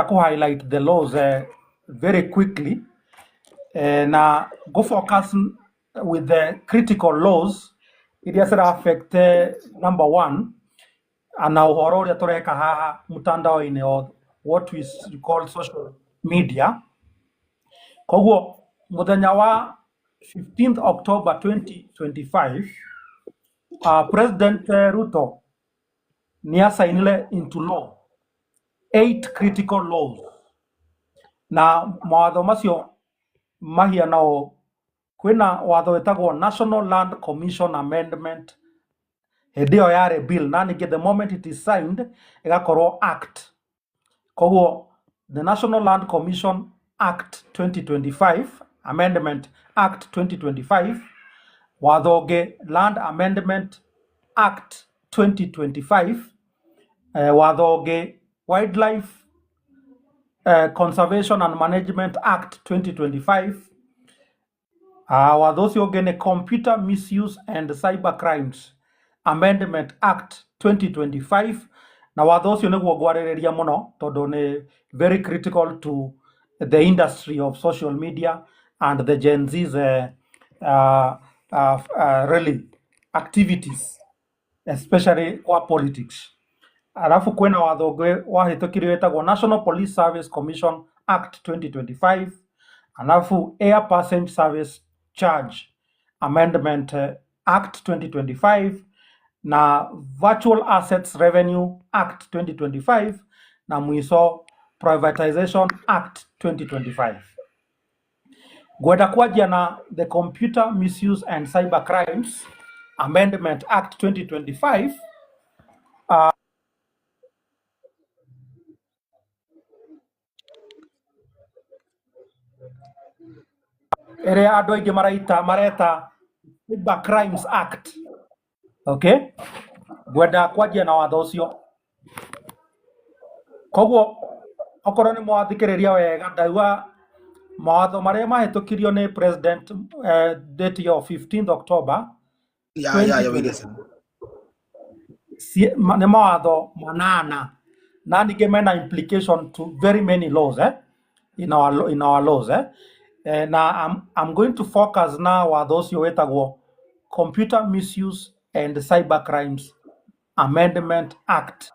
ku highlight the laws very quickly. Na go focus with the critical laws iria affect number one ana uhoro uria tureka haha mutandao-ini o what we call social media. Koguo muthenya wa 15th October 2025 President Ruto ni asainile into law 8 critical laws na mawatho macio mahiana o kwina watho wetagwo National Land Commission Amendment hedio yare bill na ningi the moment it is signed igakorwo act. Koguo the National Land Commission Act 2025 Amendment Act 2025 wathoge Land Amendment Act 2025 wathoge Wildlife Conservation and Management Act 2025 watho cio ngene Computer Misuse and Cyber Crimes Amendment Act 2025 na watho ucio niguo ngwaririria muno tondu ni very critical to the industry of social media and the Gen Z's really activities, especially kwa politics. Alafu kwena watho ngwe wahitukirio wetagwo National Police Service Commission Act 2025, alafu Air Passenger Service Charge Amendment Act 2025 na Virtual Assets Revenue Act 2025 na mwiso Privatization Act 2025. Gwenda kwajia na the Computer Misuse and Cyber Crimes Amendment Act 2025 ere andu aingi mareta Cyber Crimes Act. Okay, gwenda kwajia na watho ucio. Koguo okorwo ni mwathikiriria wega ndauga mawatho maria mahitukirio ni president date of 15th October ni mawatho manana na ningi mena implication to very many laws in our laws na I'm going to focus now watho ucio wetagwo Computer Misuse and Cyber Crimes Amendment Act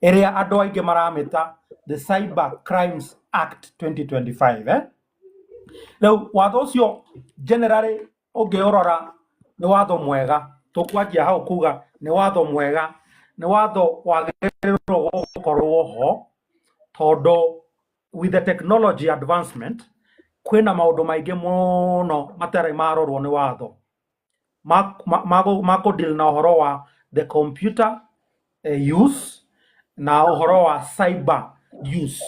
area andu aingi maramita the Cyber Crimes Act 2025 Now watho ucio generally ungiorora ni watho mwega tukwanjia hau kuga ni watho mwega ni watho wagiriirwo gukorwo ho tondu with the technology advancement kwina maundu maingi muno matari marorwo ni watho mako deal na uhoro wa the computer use na uhoro wa cyber use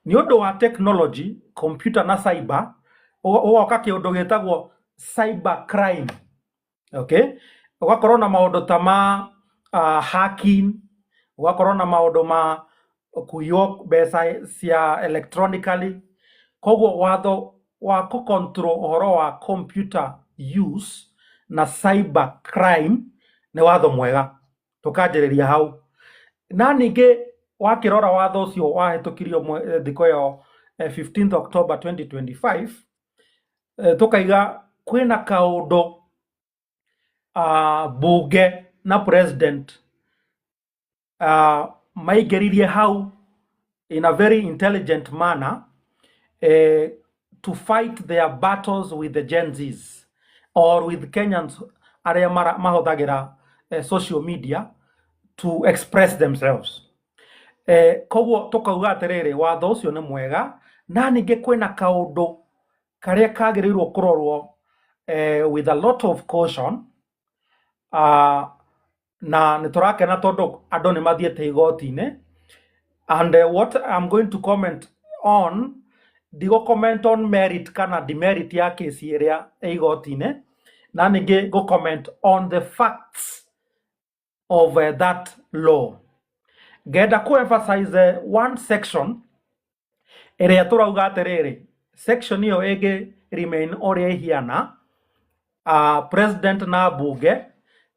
ni undu wa technology computer na cyber ugoka kiundu gitagwo cyber crime. Okay, ugakorwo na maundu ta ma hacking, ugakorwo na maundu ma kuyo mbeca cia electronically. Koguo watho wa ku control uhoro wa computer use na cyber crime ni watho mwega tukanjiriria hau na ningi wakirora watho ucio wahitukirio thiko yo 15th October 2025 tukaiga kwina kaundu bunge na president maigeririe hau in a very intelligent manner to fight their battles with the Gen Z's or with Kenyans aria mahothagira social media to express themselves. Koguo tukauga atiriri watho ucio ni mwega na ningi kwina kaundu karia kagirirwo kurorwo with a lot of caution na niturakena tondu andu ni mathiete igoti-ini and what I'm going to comment on digo comment on merit kana demerit ya case iria igoti-ini na ningi go comment on the facts of that law. Genda ku emphasize one section area turauga atiriri section iyo igi remain oria ihiana president na bunge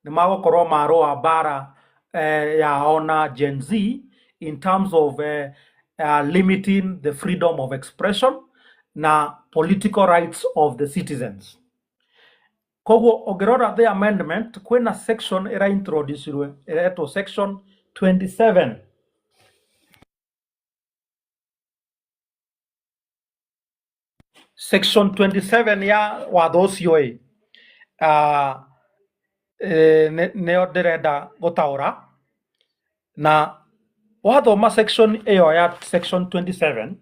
ni magokorwo marua bara ya ona Gen Z in terms of limiting the freedom of expression na political rights of the citizens. Koguo ongerora the amendment kwina section ira introducirwe iretwo section 27. Section 27 ya watho ucio neo ndirenda gutaura na wathoma section iyo ya section 27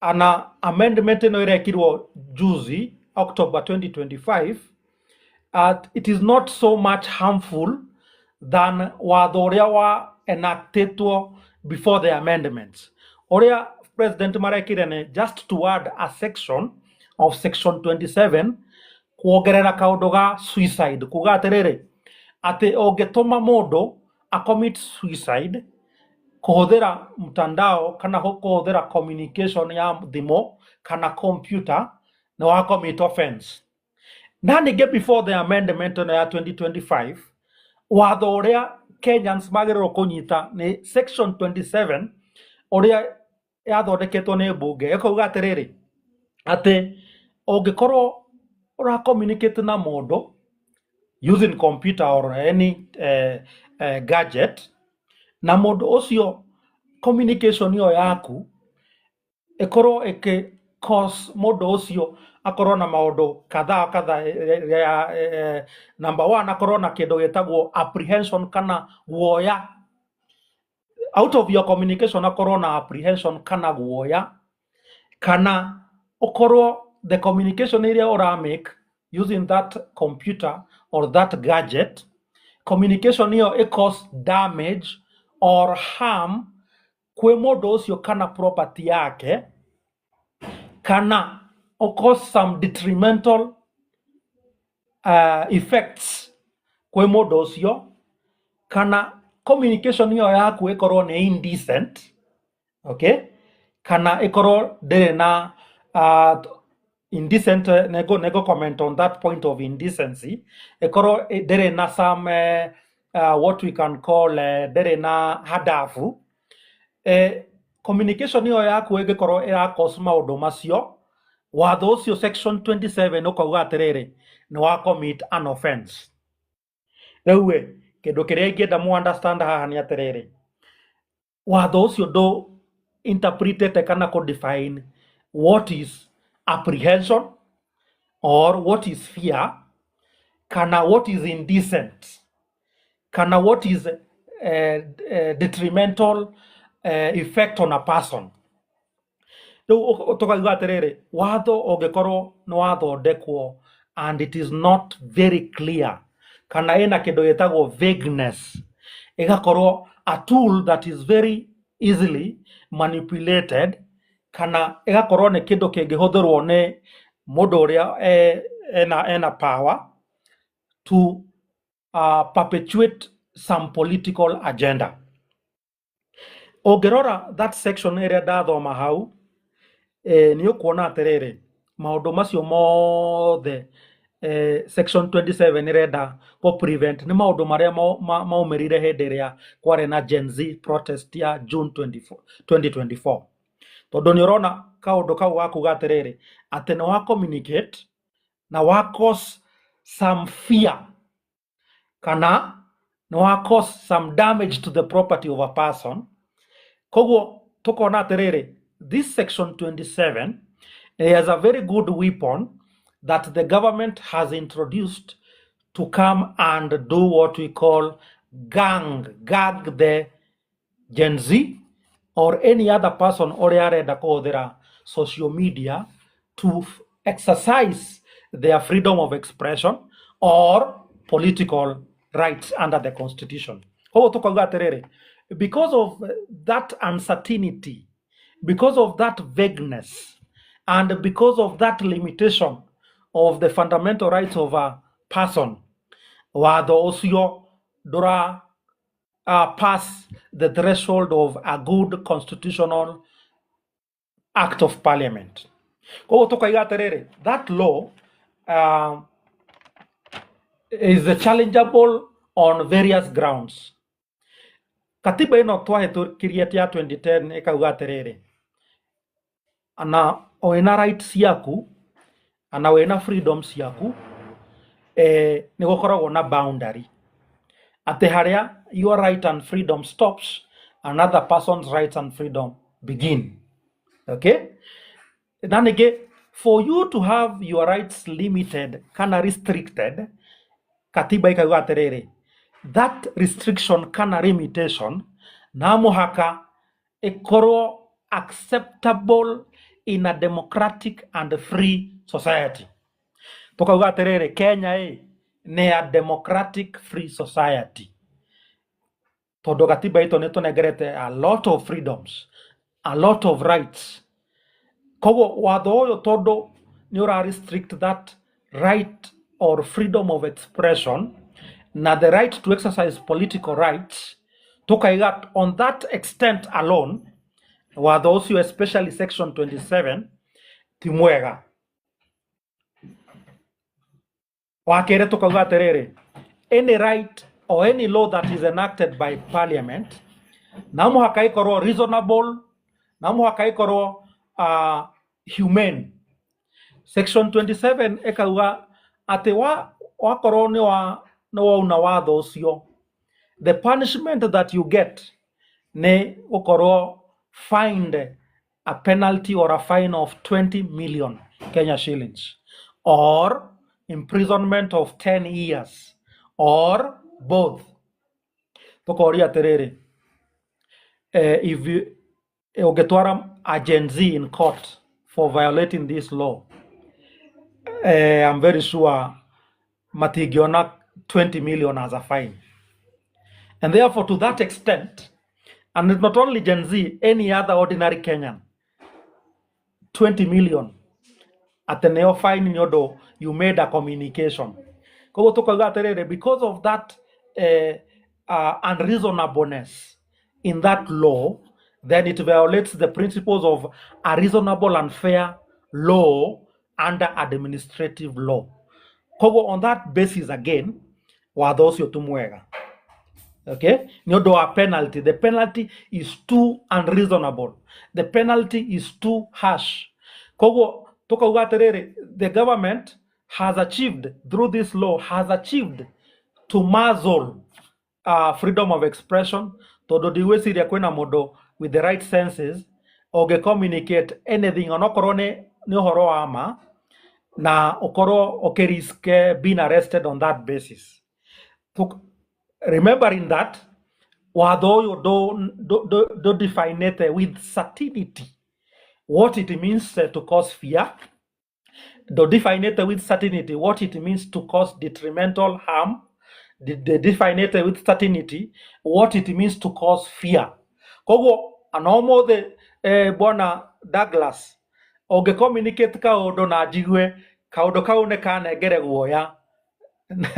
ana amendment ino irekirwo juzi October 2025. It is not so much harmful than watho uria wa enactedwo before the amendments. Uria President marekire ni just to add a section of section 27 kuongerera kaundu ga suicide, kuga atiriri ati ungituma mundu a commit suicide kuhuthira mtandao kana kuhuthira communication ya thimo kana computer na wa commit offense. Na ninge before the amendment ya 2025 watho uria Kenyans magirwo kunyita ni section 27 uria yathondeketwo ni mbunge ikuga atiriri ati ungikorwo ura communicate na mundu using computer or any gadget na mundu ucio communication yo yaku ikorwo cause mundu ucio akorwo na maundu kadha number 1 akorwo na kindu gitagwo apprehension kana guoya out of your communication, akorwo na apprehension kana guoya kana ukorwo the communication area ura make using that computer or that gadget, communication hiyo cause damage or harm kwe mundu ucio kana property yake, kana cause some detrimental effects kwe mundu ucio, kana communication hiyo yaku ikorwo ni indecent, okay, kana ikorwo ndiri na indecent, nego comment on that point of indecency, ikorwo ndiri na some what we can call ndiri na hadafu, communication hiyo yaku igikorwo ira cause maundu macio, watho ucio section 27 ukauga atiriri ni wa commit an offense. Rewe kindu kiria ingienda mu understand haha ni atiriri, watho ucio do interpreted kana ko define what is apprehension or what is fear, kana what is indecent, kana what is detrimental effect on a person. Tukauga atiriri watho ungikorwo ni wathondekwo and it is not very clear kana ina kindu gitagwo vagueness, igakorwo a tool that is very easily manipulated, kana igakorwo ni kindu kingihuthirwo ni mundu uria ena power to perpetuate some political agenda. Ungirora that section area ndathoma hau ni ukuona atiriri maundu macio mothe section 27 irenda ko prevent ni maundu maria maumirire hindi iria kware na Gen Z protest ya June 2024. Tondu ni urona kaundu kau gakuga atiriri ati ni wa communicate na wa cause some fear kana ni wa cause some damage to the property of a person. Koguo tukona atiriri this section 27 is a very good weapon that the government has introduced to come and do what we call gag the Gen Z or any other person uria arenda kuhuthira social media to exercise their freedom of expression or political rights under the constitution. Because of that uncertainty, because of that vagueness, and because of that limitation of the fundamental rights of a person, watho ucio dura pass the threshold of a good constitutional act of parliament. That law is challengeable on various grounds. katiba ino twahitukirie ya 2010 ikauga atiriri, ana wina rights yaku ana wina freedoms yaku ni gukoragwo na boundary ati haria your right and freedom stops another person's rights and freedom begin. Okay, then again, for you to have your rights limited kana restricted, katiba ikauga atiriri, that restriction kana limitation na muhaka ikorwo acceptable in a democratic and free society. Tukauga atiriri, Kenya ni a democratic free society, tondu katiba ito ni tunegerete a lot of freedoms, a lot of rights. Koguo watho uyu tondu ni ura restrict that right or freedom of expression na the right to exercise political rights, tukaiga on that extent alone watho ucio, especially section 27, ti mwega. Wakere tukauga atiriri, any right or any law that is enacted by parliament na muhaka ikorwo reasonable, na muhaka ikorwo humane. Section 27 ikauga ati wakorwo ni wauna watho ucio, the punishment that you get ni ukorwo fined a penalty or a fine of 20 million Kenya shillings or imprisonment of 10 years or both. Tukoria atiriri, if you ungetwara a Gen Z in court for violating this law, I'm very sure matingiona 20 million as a fine. And therefore, to that extent, and it's not only Gen Z, any other ordinary Kenyan, 20 million at the neo fine nyodo, you made a communication. Because of that unreasonableness in that law, then it violates the principles of a reasonable and fair law under administrative law. On that basis again, watho ucio tumwega. Okay, nyondo wa penalty, the penalty is too unreasonable, the penalty is too harsh. Kogo tukauga atiriri, the government has achieved through this law, has achieved to muzzle freedom of expression, tondu ndiwiciria kwina mundu with the right senses oge communicate anything onokorwo ni uhoro wa ma na ukorwo ukirisk being arrested on that basis. Remembering that watho uyu do define it with certainty what it means to cause fear, do define it with certainty what it means to cause detrimental harm, they define it with certainty what it means to cause fear. Koguo anomo the bwana Douglas oge communicate kaundu na njigwe kaundu kau ne kanengere guoya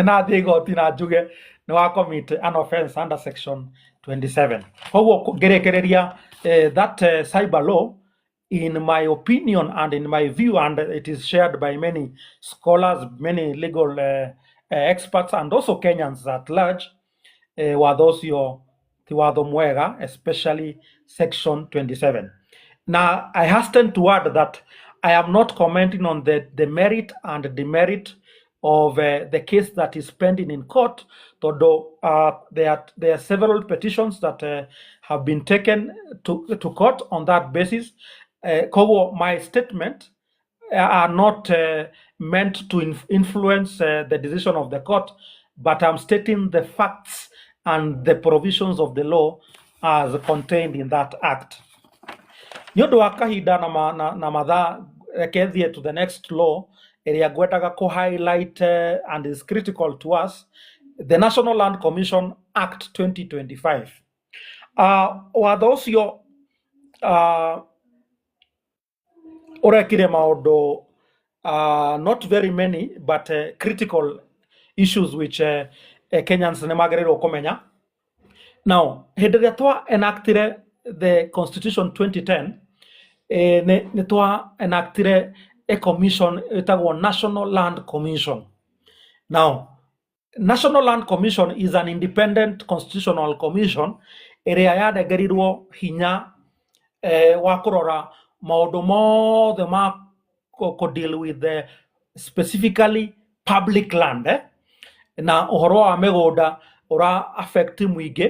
na thi igoti na njuge ni wa commit an offense under section 27. Koguo ngerekereria that cyber law, in my opinion and in my view, and it is shared by many scholars, many legal experts, and also Kenyans at large, watho ucio ti watho mwega, especially section 27. Now, I hasten to add that I am not commenting on the merit and demerit of the case that is pending in court, although there are several petitions that have been taken to court on that basis. My statement are not meant to influence the decision of the court, but I'm stating the facts and the provisions of the law as contained in that act. Nyondo wa kahinda na mathaa reke to the next law area gwetaga ko highlight and is critical to us, the National Land Commission Act 2025. Watho ucio urekire maundu not very many but critical issues which Kenyans ne magĩrĩirwo kumenya. Now, hĩndĩ ĩrĩa twa enactire the Constitution 2010, nĩ twa enactire a commission itagwo National Land Commission. Now, National Land Commission is an independent constitutional commission ĩrĩa yanengerirwo hinya wa kũrora maũndũ mothe ma deal with specifically public land na ũhoro wa mĩgũnda ũra affect mũingĩ.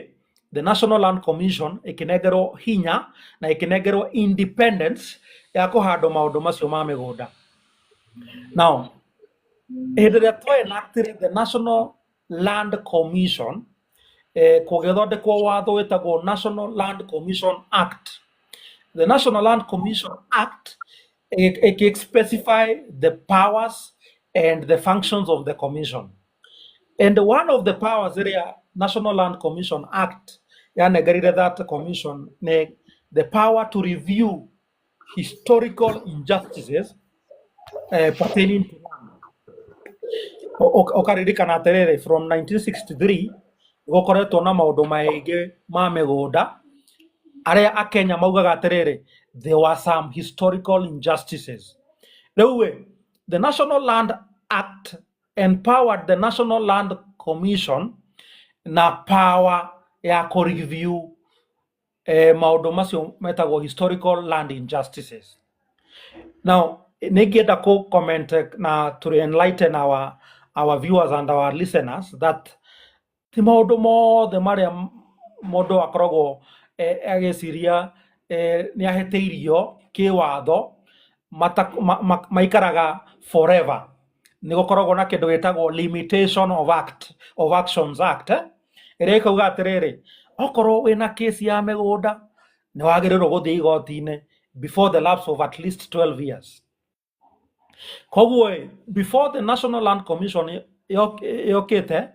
The National Land Commission ĩkĩnengerwo hinya na ĩkĩnengerwo independence ya kũhandwo maũndũ macio ma mĩgũnda. Now, hĩndĩ ĩrĩa twa-enactire the National Land Commission, kũgĩthondekwo watho wĩtagwo National Land Commission Act. The National Land Commission Act specify the powers and the functions of the commission. And one of the powers area National Land Commission Act yanegaririe that commission the power to review historical injustices pertaining to land. Okaririkana atiriri from 1963 gukoretwo na maundu maingi ma migunda aria akenya maugaga atiriri there were some historical injustices. Riu the National Land Act empowered the National Land Commission na power ya review maundu macio metagwo historical land injustices. Now, nĩngĩenda comment na to enlighten our viewers and our listeners that ti maundu mothe maria mundu akoragwo agĩciria nĩahĩtĩirio kĩwatho maikaraga forever. Nĩgũkoragwo na kĩndũ gĩtagwo Limitation of Actions Act ĩrĩa ĩkauga atĩrĩrĩ, okorwo wĩna case ya mĩgũnda nĩwagĩrĩirwo gũthiĩ igoti-inĩ before the lapse of at least 12 years. Koguo before the National Land Commission yokĩte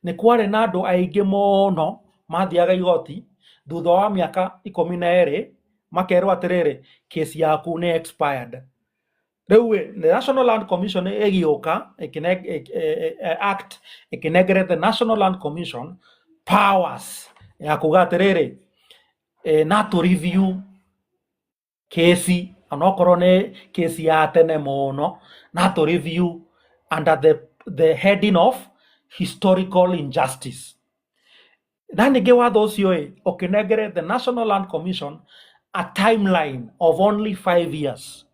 nĩ kwarĩ na andũ aingĩ mũno mathiaga igoti thutha wa mĩaka 12 makerwo atĩrĩrĩ case yaku nĩ expired. Riu the National Land Commission ĩgĩũka act ĩkĩnengere the National Land Commission powers ya kuga atĩrĩrĩ na to review case anokorwo nĩ case ya tene mũno na to review under the heading of historical injustice. Na ningĩ watho ũcio ũkĩnengere the National Land Commission a timeline of only 5 years,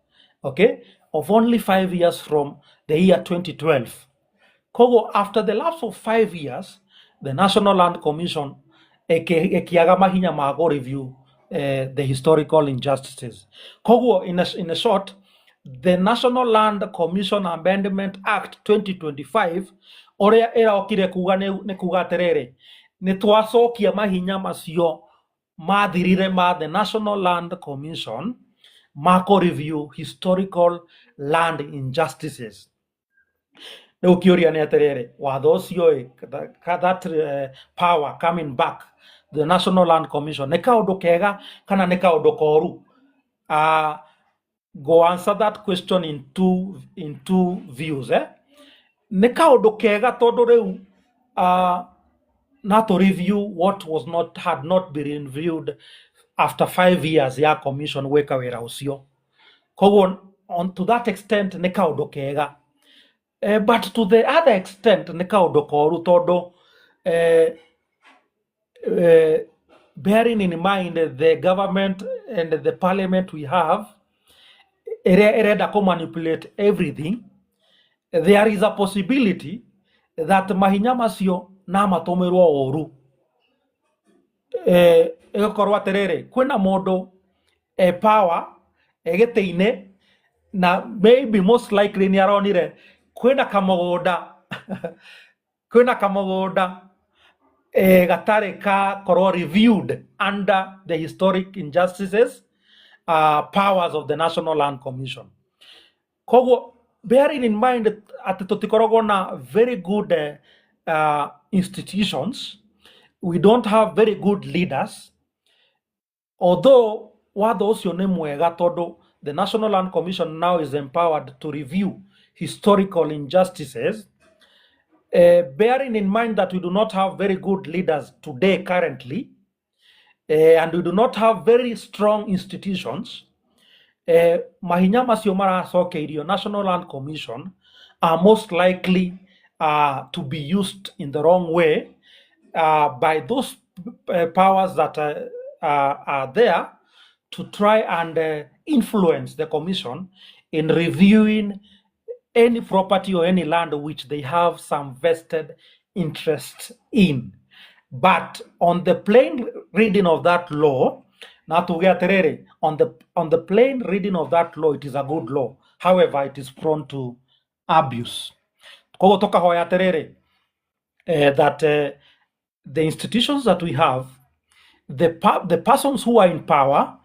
okay, of only 5 years from the year 2012. Kogo after the lapse of 5 years, the National Land Commission ekiaga mahinya ma go review the historical injustices. Kogo in a short, the National Land Commission Amendment Act 2025 oria ĩraokire kuga nĩ kuga atĩrĩrĩ nĩ twacokia mahinya macio mathirire ma the National Land Commission mako review historical land injustices. Rĩu kĩũria nĩ atĩrĩrĩ watho ũcio that power coming back the National Land Commission nĩ kaũndũ kega kana nĩ kaũndũ koru? Go answer that question in two views. Nĩ kaũndũ kega tondũ rĩu not to review what had not been reviewed after 5 years ya commission weka wĩra ũcio. Koguo to that extent nĩ kaũndũ kega. But to the other extent nĩ kaũndũ koru tondũ bearing in mind the government and the parliament we have ĩrenda manipulate everything, there is a possibility that mahinya macio na matũmĩrwo ũru. Ĩgakorwo atĩrĩrĩ kwĩna mũndũ power gĩtĩ-inĩ na maybe most likely nĩ aronire kwĩna kamũgũnda gatarĩ gakorwo reviewed under the historic injustices powers of the National Land Commission. Koguo bearing in mind atĩ tũtikoragwo na very good institutions, we don't have very good leaders, although watho ũcio nĩ mwega tondũ the National Land Commission now is empowered to review historical injustices. Bearing in mind that we do not have very good leaders today currently, and we do not have very strong institutions, mahinya macio maracokeirio National Land Commission are most likely to be used in the wrong way by those powers that are there to try and influence the commission in reviewing any property or any land which they have some vested interest in. But on the plain reading of that law, on the plain reading of that law, it is a good law. However, it is prone to abuse. That the institutions that we have, the persons who are in power,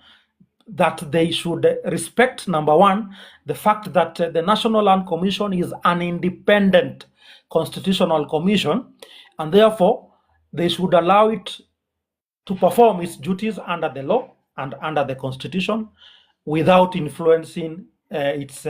that they should respect, number one, the fact that the National Land Commission is an independent constitutional commission, and therefore they should allow it to perform its duties under the law and under the constitution without influencing its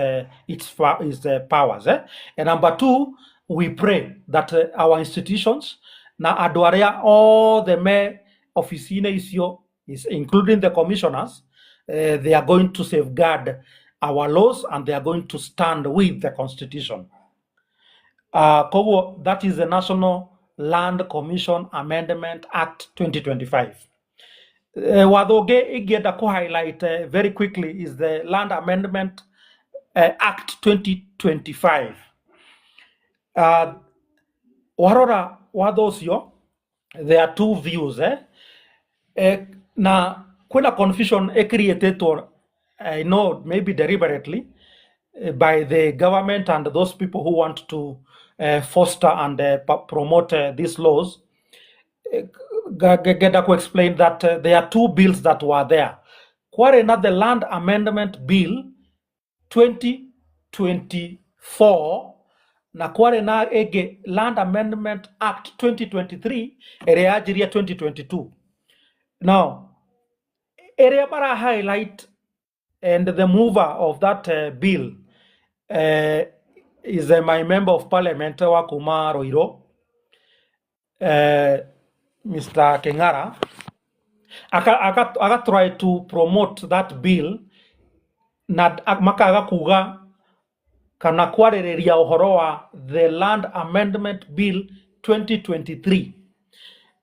powers. And number two, we pray that our institutions, na aduarea all the mayor officine isio, is including the commissioners, they are going to safeguard our laws and they are going to stand with the constitution. That is the National Land Commission Amendment Act 2025. Wathoge igienda highlight very quickly is the Land Amendment Act 2025. Warora wathocio, there are two views. Na kuna confusion created, I know maybe deliberately, by the government and those people who want to foster and promote these laws. Geda explained that there are two bills that were there. Kwarena the Land Amendment Bill 2024 na kwarena ege Land Amendment Act 2023 ereajiria 2022. Now, area bara highlight and the mover of that bill is my member of parliament wa kuma Roiro, Mr. Kengara. Aka try to promote that bill na makaga kuga kana kwarereria uhoro wa the Land Amendment Bill 2023.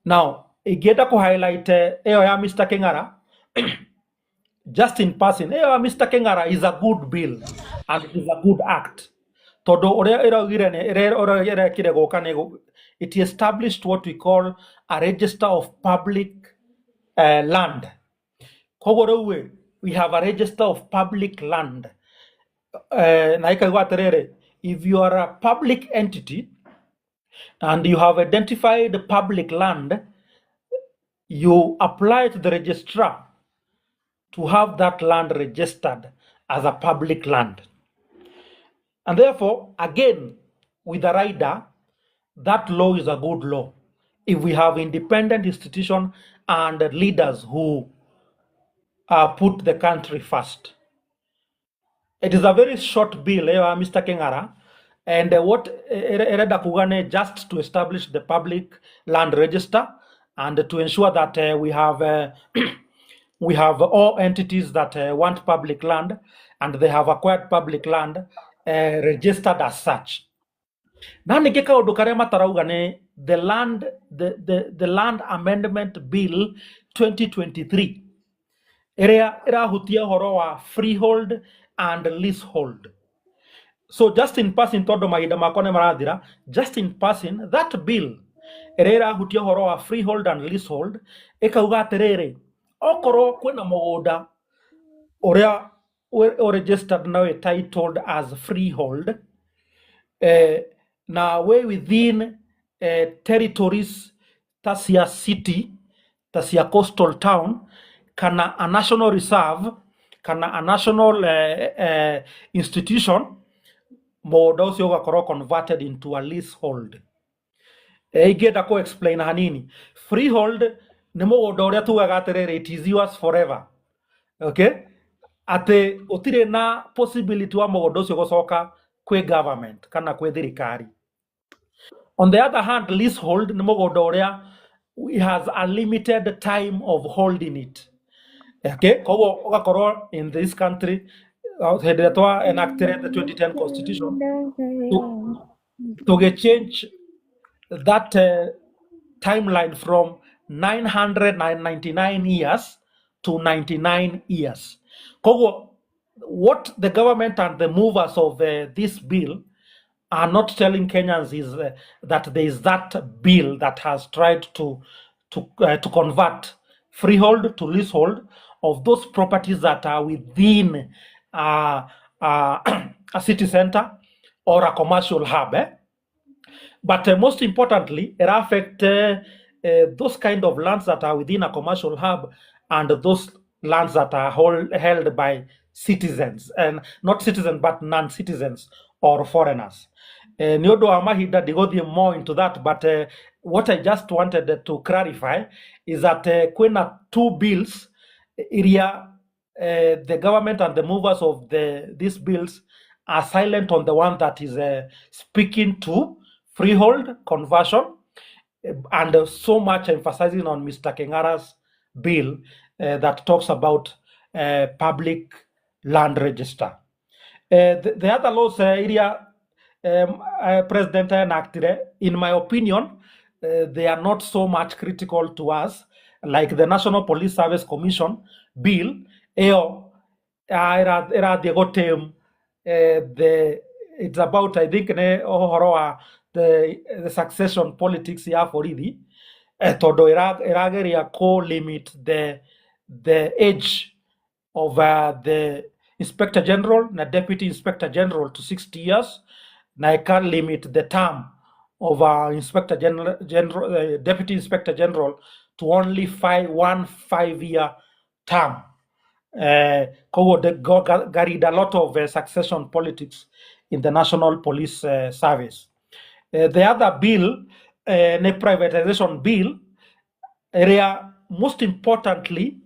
Now, igenda ku highlight eyo ya Mr. Kengara. Just in passing, Mr. Kengara is a good bill and it is a good act. It established what we call a register of public land. We have a register of public land. If you are a public entity and you have identified public land, you apply to the registrar to have that land registered as a public land. And therefore, again, with the rider, that law is a good law. If we have independent institutions and leaders who put the country first. It is a very short bill, Mr. Kengara, and what Ereda Kugane just to establish the public land register and to ensure that we have we have all entities that want public land and they have acquired public land registered as such. The Land Amendment Bill 2023 hutia horo wa freehold and leasehold. So just in passing, just in passing, that bill hutia horo wa freehold and leasehold ekauga atiriri okoro kwina mugunda uria registered now titled as freehold now way within territories tasia city, tasia coastal town, kana a national reserve, kana a national institution, mugunda ucio ugakorwo converted into a leasehold. Igenda ku explain hanini. Freehold ni mugunda uria tugaga atiriri it is yours forever. Okay? Ate utire na possibility wa mugunda ucio gucoka kwi government kana kwi thirikari. On the other hand, leasehold ni mugunda uria has a limited time of holding it. Okay, in this country, enacted the 2010 constitution to get change that timeline from 999 years to 99 years. Kogo, what the government and the movers of this bill are not telling Kenyans is that there is that bill that has tried to convert freehold to leasehold of those properties that are within a city center or a commercial hub. But most importantly, it affects those kind of lands that are within a commercial hub and those lands that are held by citizens, and not citizens but non-citizens or foreigners. Niodo Amahida digodhi more into that, but what I just wanted to clarify is that kwena two bills area the government and the movers of these bills are silent on the one that is speaking to freehold conversion, and so much emphasizing on Mr. Kengara's bill that talks about public land register. The other laws area President enacted, in my opinion, they are not so much critical to us, like the National Police Service Commission bill. It's about, I think, the succession politics here for it. Todo irageria co-limit the age of the Inspector General and Deputy Inspector General to 60 years. Now I can limit the term of Inspector General, Deputy Inspector General to only 1 5-year term. Carried a lot of succession politics in the National Police Service. The other bill, the privatization bill, area most importantly,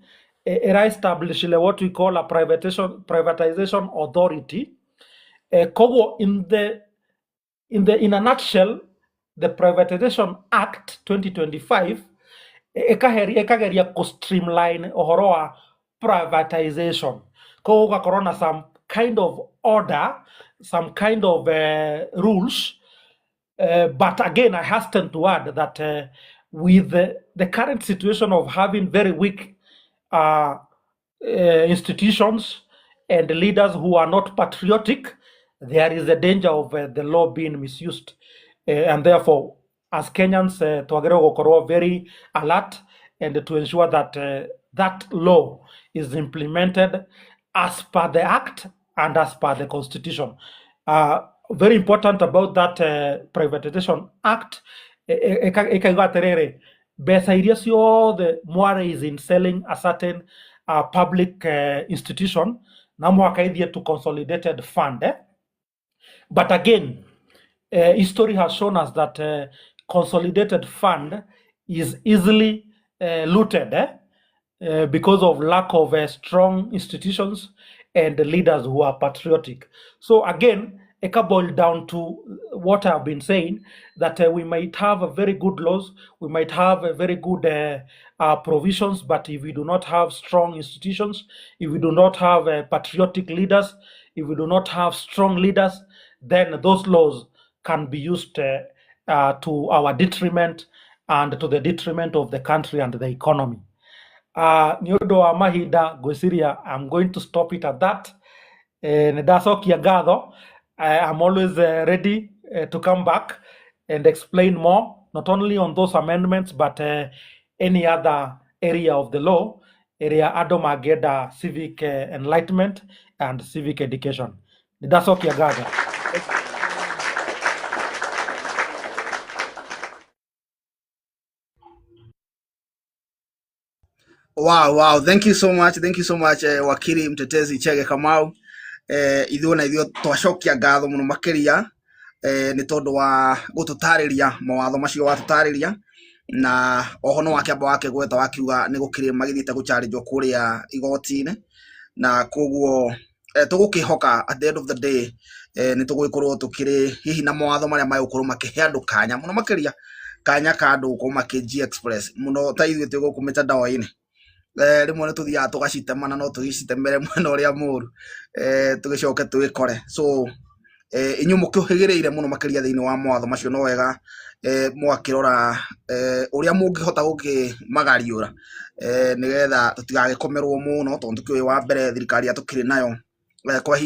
era established what we call a privatization authority. In a nutshell, the Privatization Act 2025 ekageria ko streamline ohoro wa privatization. Kogo corona some kind of order, some kind of rules. But again, I hasten to add that with the current situation of having very weak institutions and leaders who are not patriotic, there is a danger of the law being misused. And therefore, as Kenyans, to very alert and to ensure that that law is implemented as per the Act and as per the Constitution. Very important about that Privatization Act, Besa iria ciothe mware is in selling a certain public institution na mwakaithie to consolidated fund. But again, history has shown us that consolidated fund is easily looted because of lack of strong institutions and leaders who are patriotic. So again, it can boil down to what I've been saying, that we might have a very good laws, we might have a very good provisions, but if we do not have strong institutions, if we do not have patriotic leaders, if we do not have strong leaders, then those laws can be used to our detriment and to the detriment of the country and the economy. Nyodo wa mahida gwiciria, I'm going to stop it at that. Ndacokia ngatho. I'm always ready to come back and explain more, not only on those amendments, but any other area of the law, area adomageda civic enlightenment and civic education. Ndacokia ngatho. Wow, thank you so much, wakiri mtetezi Chege Kamau. Ithuo na ithuo twacokia ngatho muno makiria ni tondu wa gututariria mawatho macio watutariria, na oho no wakiamba wake gweta wakiuga ni gukiri magithiite gucharijwo kuria igoti-ini, na koguo tugukihoka at the end of the day ni tuguikorwo tukiri hihi na mawatho maria magukorwo makihe andu kanya muno makiria kanya ka andu gukorwo makinji express muno ta ithuĩ twĩ gũkũ mitandao-inĩ. Rimwe nĩ tuthiaga tugacitemana no tũgicitemere mwena ũrĩa mũru tugicoke twĩkore. So inyu mukihigireire muno makiria thiini wa mawatho macio no wega mwakirora uria mungihota gukimagariura nigetha tutigagikomerwo muno tondu tukiuĩ wa mbere thirikari atukiri nayo kwa